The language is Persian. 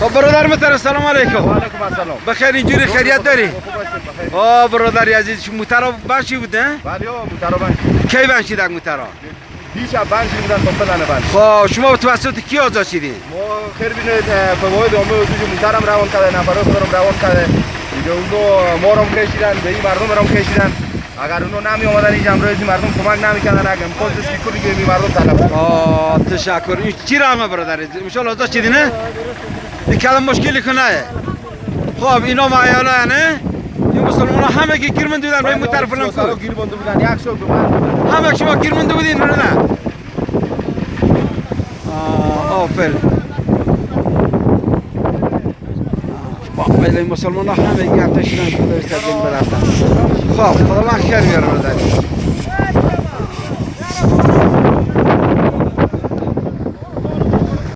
خب برادر محترم سلام علیکم. و علیکم السلام. بخیر اینجوری خیریت داری؟ آه برادر عزیز موتر بنشی بود نه؟ بله موتر بند. کی بنشید یک موتر؟ بیش از بند بودن تا بدن بند. خب شما به توسط کی آزاد شدین؟ ما خیر بینید فوای دومه وجود موترم روان کرده نفرات خودم روان کرده. دیگه اونو ما رو کشیدن به این مردم رو کشیدن. اگر اونو نمی اومدن اینجا امروز مردم کمک نمیکردن اگه امکان داشت کلی که این مردم طلب. آه تشکر. این چی راه برادر عزیز؟ ان شاء الله آزاد شدین نه؟ این کلام مشکلی کنه. خب اینا معیالا نه؟ این مسلمان‌ها همه کی گیر مونده بودن روی موتر فلان کو. گیر مونده بودن یک شب به همه شما گیر مونده بودین نه؟ آفرین. ولی مسلمان ها همه گرد شدن خدا استادیم برفتن. خب خدا من خیر بیاره برادر.